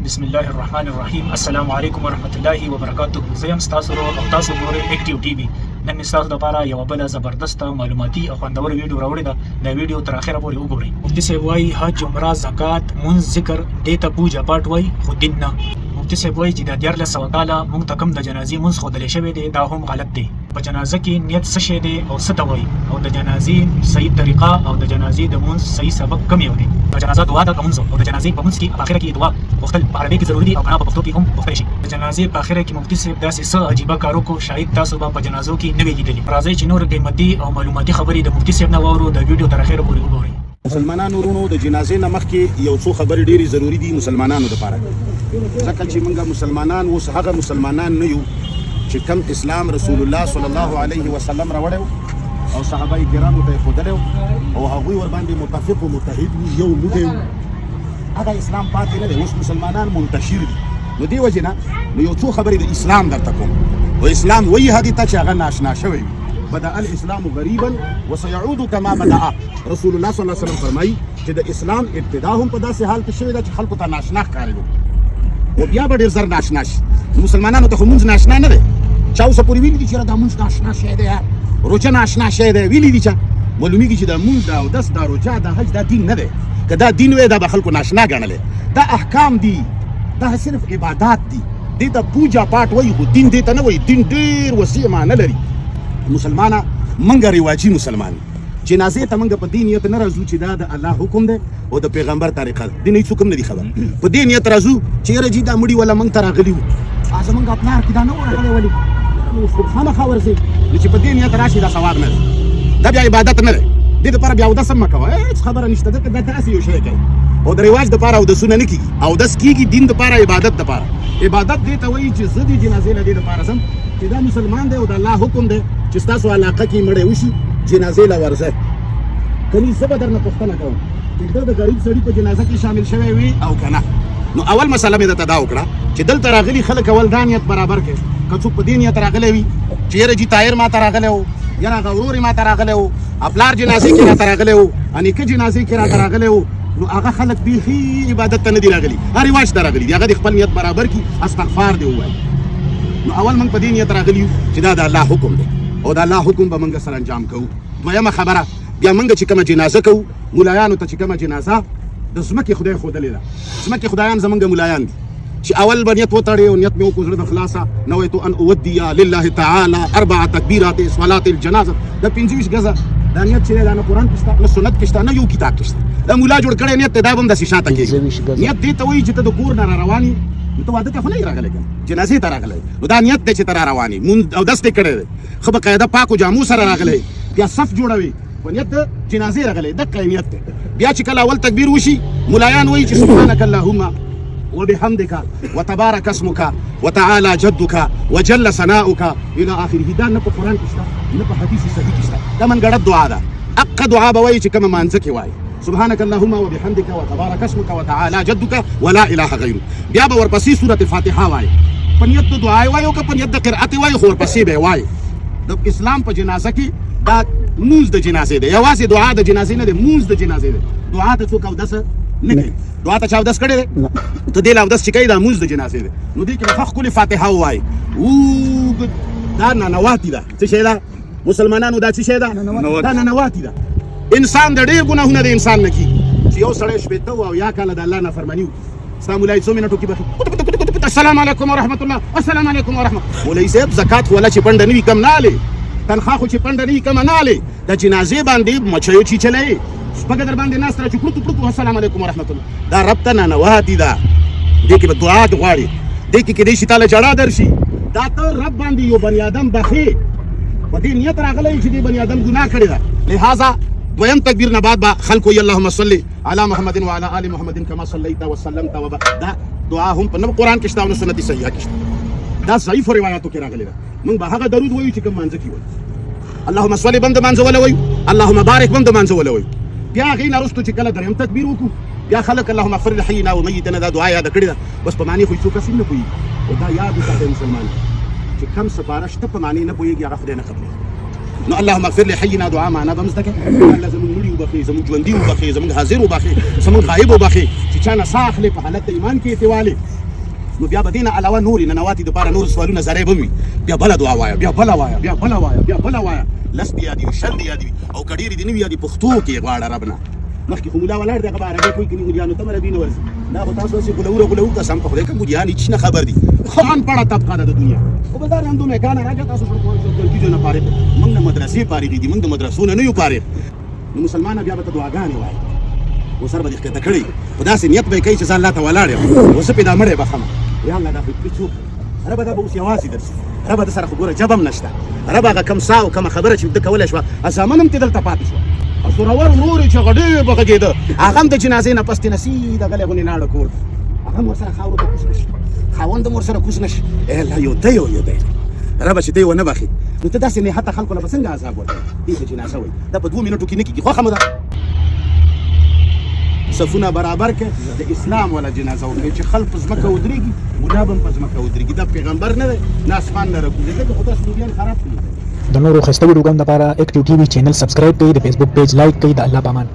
بسم الله الرحمن الرحیم. السلام علیکم ورحمت الله وبرکاته. زه یم ستاسو ورور او تاسو ګورئ اکټیو ټي وي. نن مې ستاسو لپاره یوه بله زبردسته معلوماتي او خوندوره ویډیو راوړې ده. دا ویډیو تر اخره پورې وګورئ. مفتي صاحب وایي حج، عمره، زکات، مونځ، ذکر دې ته پوجا پاټ وایي، خو دین نه. مفتي صاحب وایي چې دا 1400 کاله موږ ته کوم د جنازې مونځ ښودلی شوی دی دا هم غلط دی. په جنازه کې نیت څه شی دی او څه ته وایي، او د جنازې صحیح طریقه او د جنازې د مونځ صحیح سبب کوم یو دی. د جنازه دعا ده که مونځ، او د جنازې په مونځ کې په اخره کې دعا غوښتل په عربي کې ضروري دي او که نه په پښتو کې هم غوښتلی شي. د جنازې په اخره کې مفتي صاحب داسې څه عجیبه کار وکړو شاید تاسو به په جنازو کې نه وي لیدلي. راځئ چې نور قیمتي او معلوماتي خبرې د مفتي صاحب نه واورو. د ویډیو تر اخره پورې وګورئ. مسلمانانو ورونو، د جنازې نه مخکې یو څو خبرې ډېرې ضروري دي مسلمانانو لپاره، ځکه چې موږ مسلمانان اوس هغه مسلمانان نه یو چې کم اسلام رسول الله صلی الله علیه وسلم راوړی او صحابه کرامو ته یې ښودلی او هغوی ورباندې متفق و متحد وي، یو موږی وو. هغه اسلام پاتې نه دی، اوس مسلمانان منتشر دي. نو دې وجې نه نو یو څو خبرې د اسلام درته کوم. او اسلام وایي هغې ته چې هغه ناشنا شوی وي. بدأ الاسلام غریبا وسيعود كما بدأ. رسول الله صلی الله علیه وسلم فرمایي چې د اسلام ابتدا هم په داسې حال کې شوې ده چې خلکو ته ناشنا ښکارېدو او بیا به ډېر زر ناشنا شي. مسلمانانو ته خو مونځ ناشنا نه دی. چا اوسه پورې ویلي دي چې دا مونځ ناشنا شی دی، روژه ناشنا شی دی، ویلي دي چا؟ معلومیږي چې دا مونځ، دا اودس، دا روژه، دا حج دا دین نه دی. که دا دین وی دا به خلکو ناشنا ګڼلی. دا احکام دي، دا صرف عبادات دي. دې ته پوجا پاټ وایي، خو دین دې ته نه وایي. دین ډېر وسیع معنی لري. مسلمانه منګه رواجي مسلمان جنازې ته منګه په دې نیت نه راځو چې دا د الله حکم دی او د پیغمبر طریقه ده. دین هیڅ حکم نه دی خبر. په دې نیت راځو چې یاره جي دا مړي ولا موږ ته راغلي وو، زموږ پلار کې دا نه و راغلی، ولې خامخا ورځئ چې په دې نیت راشي دا ثواب نه دی، دا بیا عبادت نه دی. دې دپاره بیا اودس هم مه کوه، هېڅ خبره نشته. دا داسې یو شی کوي او د رواج دپاره اودسونه نه کېږي. اودس کېږي دین دپاره، عبادت دپاره. عبادت دې ته وایي چې زه دې جنازې له دې دپاره ځم چې دا مسلمان دی او د الله حکم دی چې ستاسو علاقه کې مړی وشي جنازې له ورځئ. کني زه به درنه پوښتنه کوم چې ته د غریب سړي په جنازه کې شامل شوی وي او که نه. نو اول مسله مې درته دا وکړه چې دلته راغلي خلک اول دا نیت برابر کړي. که څوک په دې نیت راغلی وي چې یاره جي طاهر ما ته راغلی و، یاره هغه ورور یې ما ته راغلی و، پلار جنازې کې راته راغلی و، نیکه جنازې کې راته راغلی و، نو هغه خلک بیخي عبادت ته نه دي راغلي، هغه رواج ته راغلي دي. هغه د خپل نیت برابر کړي، استغفار دې ووایي. نو اول موږ په دې نیت راغلي یو چې دا د الله حکم دی او د الله حکم به موږ سره انجام کوو. دویمه خبره، بیا موږ چې کومه جنازه کوو، ملایانو ته چې کومه جنازه د ځمکې خدای ښودلې ده، ځمکې خدایان زموږ ملایان دي چې اول به نیت وتړې او نیت مې وکړو زړه د خلاصه، نویت ان اودي لله تعالی 4 تکبیرات صلات الجنازه. دا 25 ګزه دا نیت چې دی دا نه قرآن کې شته، نه سنت کې شته، نه یو کتاب کې شته. دا ملا جوړ کړی نیت دی، دا به هم داسې شاته کېږي. نیت دې ته وایي چې ته د کور نه را روان یې، نو ته واده ته خو نه یې راغلی که جنازې ته راغلی، نو دا نیت دی چې ته را روان یې، مونځ اودس دې کړی دی، ښه باقاعده پاکو جامو سره راغلی، بیا صف جوړوي په نیت د جنازې راغلی، دقه یې نیت دی. بیا چې کله اول تکبیر وشي ملایان وایي چې سبحانک اللهم وبحمدك وتبارك اسمك وتعالى جدك وجل ثناؤك الى اخره. دا نه په قرآن کې شته، نه په حدیث صحیح کې شته، دا منګړه دعا ده. اقا دعا به وایي چې کومه مانځه کې وایي سبحانك اللهم وبحمدك وتبارك اسمك وتعالى جدك ولا اله غيره. بیا به ورپسې سورة الفاتحه وایي، په نیت د دعا وایي او که په نیت د قرأت وایي، خو ورپسې به وایي. د اسلام په جنازه کې دا مونځ د جنازې دی، یوازې دعا د جنازې نه دی، مونځ د جنازې دی. دعا ته څوک اودس نه کوي، دعا ته چا اودس کړی دی؟ ته دې له اودس چې کوي دا مونځ د جنازې دی. نو دې کې به ښه ښکلې فاتحه ووایي. دا ننواتي ده. څه شی ده مسلمانانو؟ دا څه شی ده؟ دا ننواتي ده. انسان د ډېر ګناهونه د انسان نه کېږي چې یو سړی 80 او یا کاله د الله نافرماني وکړي، ستا مولایي څو منټو کې بخي السلام علیکم ورحمت الله، السلام علیکم ورحمت. مولایي صاحب زکات خو ولا چې پنډه نه وي کم نه هلې، تنخوا خو چې پنډه نه وي کمه نه هلې، د جنازې باندې مچیو چیچلی شپږه در باندې ناسته را چې کړوتو کړوتو السلام علیکم ورحمت الله. دا رب ته ننواتي ده. دې کې به دعا غواړي، دې کې کیدای شي تاله جړا درشي. دا ته رب باندې یو بني ادم بخې په دې نیت راغلی چې دې بني ادم ګناه کړې ده. لہذا دویم تکبیر نه بعد به خلکو وایي اللهم صل علی محمد وعلى آل محمد کما صلیت وسلمت دا دعا هم په نه قرآن کې شته او نه سنت صحیحه کې شته، دا ضعیفو روایاتو کې راغلی ده. موږ به هغه درود وایو چې کوم مانځه کې وایو، اللهم صل به هم د مانځه وله وایو، اللهم بارک به هم د مانځه وله وایو. بیا هغې نه وروستو چې کله دریم تکبیر وکړو بیا خلک اللهم اغفر لحینا ومیتنا دا دعا یاده کړې ده، بس په معنی خو څوک هم نه پوهېږي. او دا یاد وساتئ مسلمان چې کوم سپاره شته په معنی نه پوهېږي هغه خدای نه قبلوي. نو اللهم اغفر لحینا دعا معنا به هم زده کړئ، الله زموږ مړي وبخښي، زموږ ژوندي وبخښي، زموږ حاضر وبخښي، زموږ غایب وبخښي، چې چا نه ساه اخلې په حالت د ایمان کې اتوالې نو بیا به دې نه علاوه نورې ننواتې دپاره نور سوالونه زری به وي بیا بله دعا وایه بیا بله وایه بیا بله وایه بیا بله وایه لس دې یادې وي شل دې یادې وي او که ډېرې دې نه وي یادې پښتو کې یې غواړه رب نه مخکې خو ملا ولاړ دی هغه به عربۍ کوي که ملیانو ته عربي نه ورځي دا خو تاسو هسې غولو قسم په خدای که ملیان هېڅ نه خبر دي ښه انپړه طبقه ده د دنیا خو به دا رندو میکانه راکړه تاسو ټولګیزو نه فارغ موږ د مدرسې فارغې دي موږ د مدرسو نه یو فارغ نو مسلمانه بیا به ته دعاګانې وایي و سر به دې ښکته کړی خو داسې نیت به یې کوي چې زه الله ته ولاړ یم اوس زه پې دا مړی بخمه یا الله دا خو څوک ربه دا به اوس یوازې درشي ربه د سره خو ګوره جب هم نشته ربه هغه کم ساه او کومه خبره چې ده کولی شوه زامن هم تې دلته پاتې شوه او زورور ورور یې چې هغه ډېر به غږېده هغه هم د جنازې نه پس تې نه سیده غلی غونې لاړه کور هغه هم ورسره خاورو ته کوز نه شي خاوند هم ورسره کوز نه شي الله یو دی یو دی ربه چې دی ونه بخي نو ته داسې نهته خلکو له به څنګه عذاب ورکوې دې ته جنازه وایي دا په 2 منټو کې نه کېږي خوښه مو ده صفونه برابر کړه د اسلام ولا جنازه وکړي چې خلک په ځمکه ودرېږي ملا به هم په ځمکه ودرېږي دا پیغمبر نه دی نه اسمان نه راکوزي ځکه خو تاسو دوبیان خراب کړي د نورو ښایسته ویډیوګانو لپاره اکټیو ټي وي چینل سبسکرایب کړئ د فیسبوک پیج لایک کړئ د الله پامان